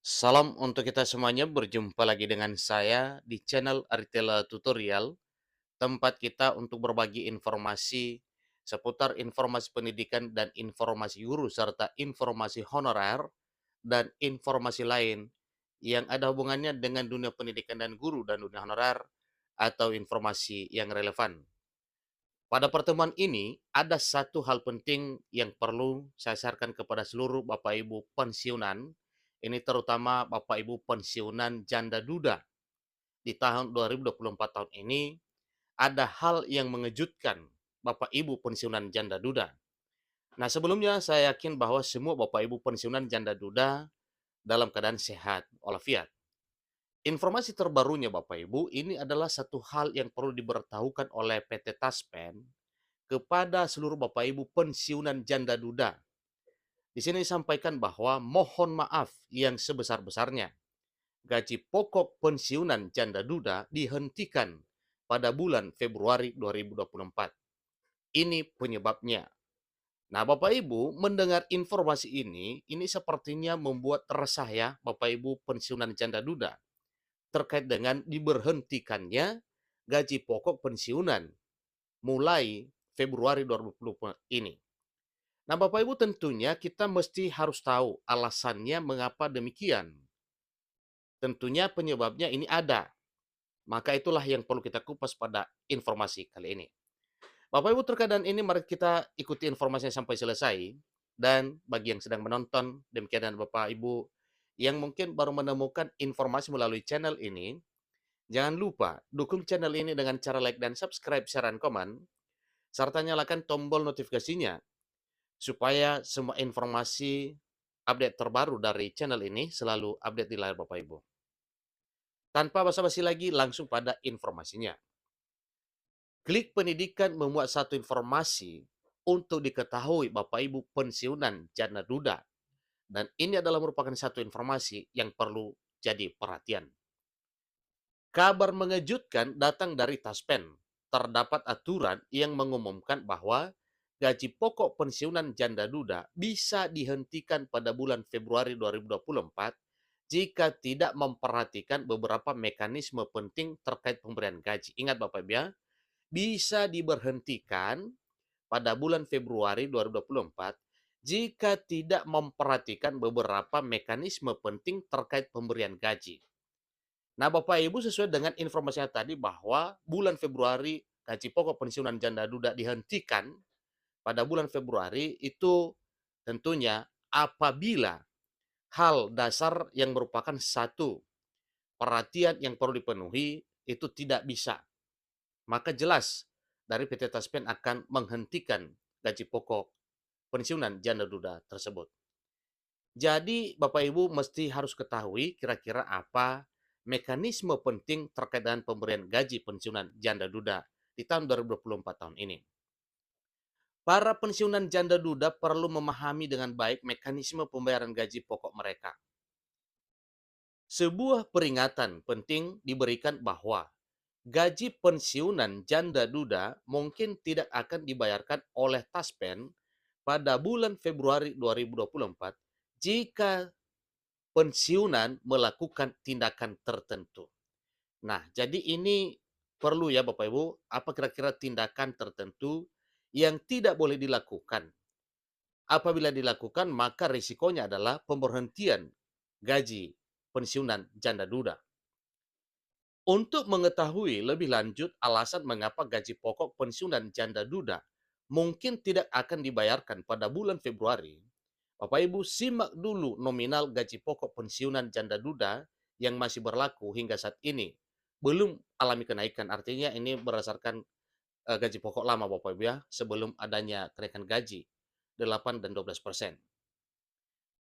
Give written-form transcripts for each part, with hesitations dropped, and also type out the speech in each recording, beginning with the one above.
Salam untuk kita semuanya, berjumpa lagi dengan saya di channel Aritela Tutorial, tempat kita untuk berbagi informasi seputar informasi pendidikan dan informasi guru, serta informasi honorer dan informasi lain yang ada hubungannya dengan dunia pendidikan dan guru dan dunia honorer atau informasi yang relevan. Pada pertemuan ini, ada satu hal penting yang perlu saya sarankan kepada seluruh Bapak Ibu pensiunan, ini terutama Bapak Ibu pensiunan janda duda. Di tahun 2024 tahun ini, ada hal yang mengejutkan Bapak Ibu pensiunan janda duda. Nah, sebelumnya saya yakin bahwa semua Bapak Ibu pensiunan janda duda dalam keadaan sehat walafiat. Informasi terbarunya Bapak Ibu, ini adalah satu hal yang perlu diberitahukan oleh PT Taspen kepada seluruh Bapak Ibu pensiunan janda duda. Di sini disampaikan bahwa mohon maaf yang sebesar-besarnya. Gaji pokok pensiunan janda duda dihentikan pada bulan Februari 2024. Ini penyebabnya. Nah, Bapak Ibu mendengar informasi ini sepertinya membuat resah ya Bapak Ibu pensiunan janda duda terkait dengan diberhentikannya gaji pokok pensiunan mulai Februari 2024 ini. Nah, Bapak Ibu tentunya kita mesti harus tahu alasannya mengapa demikian. Tentunya penyebabnya ini ada. Maka itulah yang perlu kita kupas pada informasi kali ini. Bapak Ibu terkadang ini mari kita ikuti informasinya sampai selesai. Dan bagi yang sedang menonton, demikian dan Bapak Ibu yang mungkin baru menemukan informasi melalui channel ini, jangan lupa dukung channel ini dengan cara like dan subscribe, share, dan komen, serta nyalakan tombol notifikasinya supaya semua informasi update terbaru dari channel ini selalu update di layar Bapak Ibu. Tanpa basa-basi lagi, langsung pada informasinya. Klik Pendidikan memuat satu informasi untuk diketahui Bapak Ibu pensiunan janda duda. Dan ini adalah merupakan satu informasi yang perlu jadi perhatian. Kabar mengejutkan datang dari Taspen. Terdapat aturan yang mengumumkan bahwa gaji pokok pensiunan janda duda bisa dihentikan pada bulan Februari 2024 jika tidak memperhatikan beberapa mekanisme penting terkait pemberian gaji. Ingat Bapak Ibu ya, bisa diberhentikan pada bulan Februari 2024 jika tidak memperhatikan beberapa mekanisme penting terkait pemberian gaji. Nah, Bapak Ibu sesuai dengan informasinya tadi bahwa bulan Februari gaji pokok pensiunan janda duda dihentikan pada bulan Februari itu tentunya apabila hal dasar yang merupakan satu perhatian yang perlu dipenuhi itu tidak bisa. Maka jelas dari PT Taspen akan menghentikan gaji pokok pensiunan janda duda tersebut. Jadi Bapak Ibu mesti harus ketahui kira-kira apa mekanisme penting terkait dengan pemberian gaji pensiunan janda duda di tahun 2024 tahun ini. Para pensiunan janda duda perlu memahami dengan baik mekanisme pembayaran gaji pokok mereka. Sebuah peringatan penting diberikan bahwa gaji pensiunan janda duda mungkin tidak akan dibayarkan oleh Taspen pada bulan Februari 2024 jika pensiunan melakukan tindakan tertentu. Nah, jadi ini perlu ya Bapak Ibu, apa kira-kira tindakan tertentu yang tidak boleh dilakukan. Apabila dilakukan, maka risikonya adalah pemberhentian gaji pensiunan janda duda. Untuk mengetahui lebih lanjut alasan mengapa gaji pokok pensiunan janda duda mungkin tidak akan dibayarkan pada bulan Februari, Bapak Ibu simak dulu nominal gaji pokok pensiunan janda duda yang masih berlaku hingga saat ini. Belum alami kenaikan, artinya ini berdasarkan gaji pokok lama Bapak Ibu ya, sebelum adanya kenaikan gaji 8 dan 12%.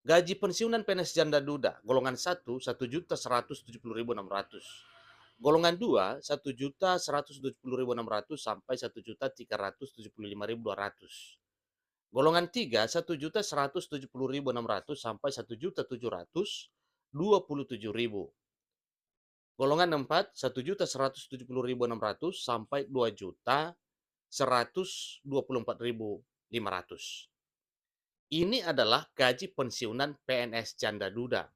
Gaji pensiunan PNS janda duda golongan 1.170.600. Golongan 2 1.170.600 sampai 1.375.200. Golongan 3 1.170.600 sampai 1.727.000. Golongan 4 1.170.600 sampai 2.124.500. Ini adalah gaji pensiunan PNS janda duda.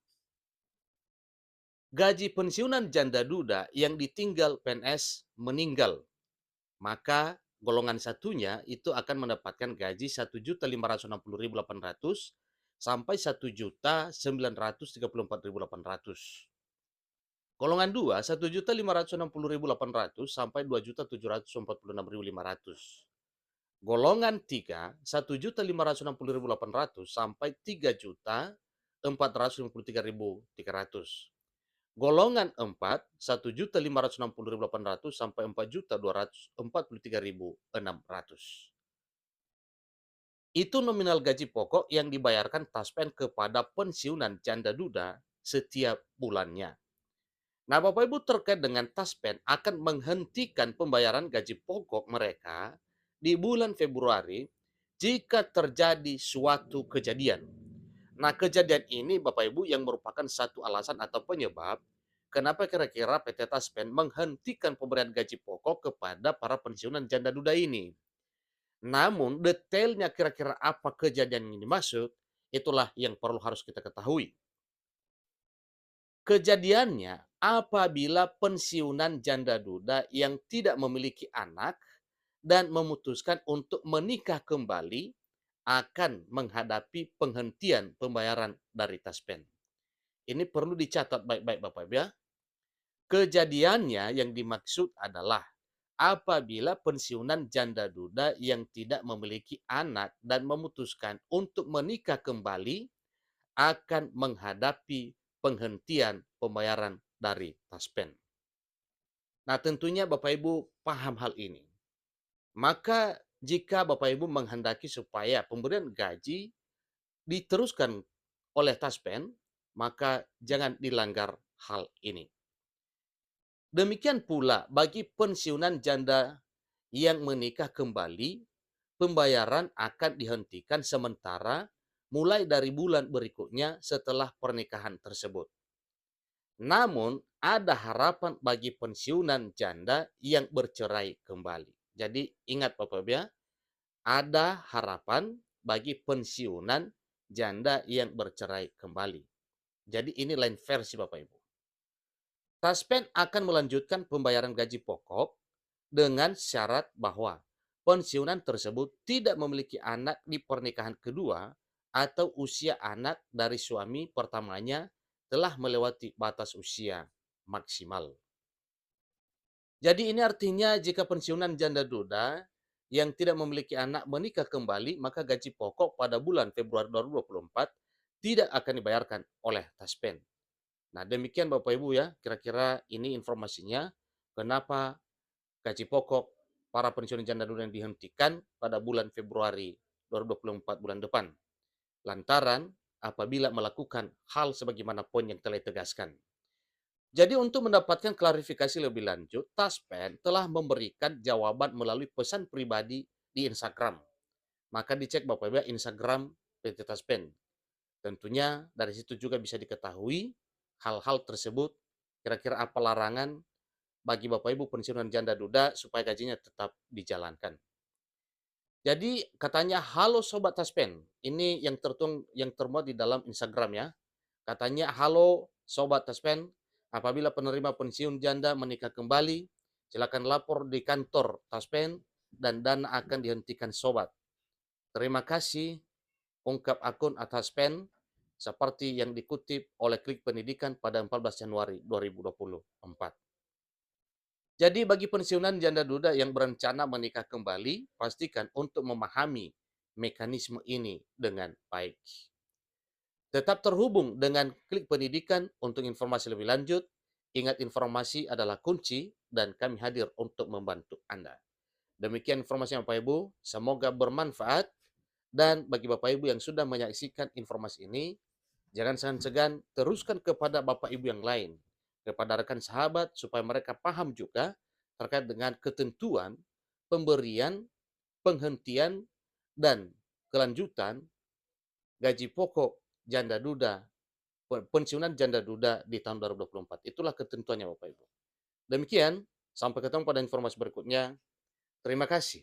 gaji pensiunan janda duda yang ditinggal PNS meninggal, maka golongan satunya itu akan mendapatkan gaji 1.560.800 sampai 1.934.800. Golongan 2, 1.560.800 sampai 2.746.500. Golongan 3, 1.560.800 sampai 3.453.300. Golongan 4, 1.560.800 sampai 4.243.600. Itu nominal gaji pokok yang dibayarkan Taspen kepada pensiunan janda duda setiap bulannya. Nah, Bapak Ibu, terkait dengan Taspen akan menghentikan pembayaran gaji pokok mereka di bulan Februari jika terjadi suatu kejadian. Nah, kejadian ini Bapak Ibu yang merupakan satu alasan atau penyebab kenapa kira-kira PT Taspen menghentikan pemberian gaji pokok kepada para pensiunan janda duda ini. Namun detailnya kira-kira apa kejadian ini dimaksud, itulah yang perlu harus kita ketahui. Kejadiannya apabila pensiunan janda duda yang tidak memiliki anak dan memutuskan untuk menikah kembali akan menghadapi penghentian pembayaran dari Taspen. Ini perlu dicatat baik-baik Bapak Ibu ya. Kejadiannya yang dimaksud adalah apabila pensiunan janda duda yang tidak memiliki anak dan memutuskan untuk menikah kembali akan menghadapi penghentian pembayaran dari Taspen. Nah, tentunya Bapak Ibu paham hal ini. Maka jika Bapak Ibu menghendaki supaya pemberian gaji diteruskan oleh Taspen, maka jangan dilanggar hal ini. Demikian pula bagi pensiunan janda yang menikah kembali, pembayaran akan dihentikan sementara mulai dari bulan berikutnya setelah pernikahan tersebut. Namun, ada harapan bagi pensiunan janda yang bercerai kembali. Jadi, ingat Bapak Ibu ya, ada harapan bagi pensiunan janda yang bercerai kembali. Jadi, ini lain versi Bapak Ibu. Taspen akan melanjutkan pembayaran gaji pokok dengan syarat bahwa pensiunan tersebut tidak memiliki anak di pernikahan kedua atau usia anak dari suami pertamanya telah melewati batas usia maksimal. Jadi ini artinya jika pensiunan janda duda yang tidak memiliki anak menikah kembali, maka gaji pokok pada bulan Februari 2024 tidak akan dibayarkan oleh Taspen. Nah, demikian Bapak Ibu ya, kira-kira ini informasinya kenapa gaji pokok para pensiunan janda duda yang dihentikan pada bulan Februari 2024 bulan depan. Lantaran apabila melakukan hal sebagaimana poin yang telah ditegaskan. Jadi untuk mendapatkan klarifikasi lebih lanjut, Taspen telah memberikan jawaban melalui pesan pribadi di Instagram. Maka dicek Bapak Ibu Instagram PT Taspen. Tentunya dari situ juga bisa diketahui hal-hal tersebut, kira-kira apa larangan bagi Bapak Ibu pensiunan janda duda supaya gajinya tetap dijalankan. Jadi katanya, halo Sobat Taspen, ini yang termuat di dalam Instagram ya. Katanya, halo Sobat Taspen, apabila penerima pensiun janda menikah kembali, silakan lapor di kantor Taspen dan dana akan dihentikan Sobat. Terima kasih, ungkap akun Taspen seperti yang dikutip oleh Klik Pendidikan pada 14 Januari 2024. Jadi bagi pensiunan janda duda yang berencana menikah kembali, pastikan untuk memahami mekanisme ini dengan baik. Tetap terhubung dengan Klik Pendidikan untuk informasi lebih lanjut. Ingat, informasi adalah kunci dan kami hadir untuk membantu Anda. Demikian informasi Bapak Ibu, semoga bermanfaat. Dan bagi Bapak Ibu yang sudah menyaksikan informasi ini, jangan segan-segan teruskan kepada Bapak Ibu yang lain, kepada rekan sahabat supaya mereka paham juga terkait dengan ketentuan pemberian, penghentian, dan kelanjutan gaji pokok janda duda, pensiunan janda duda di tahun 2024. Itulah ketentuannya Bapak Ibu. Demikian, sampai ketemu pada informasi berikutnya. Terima kasih.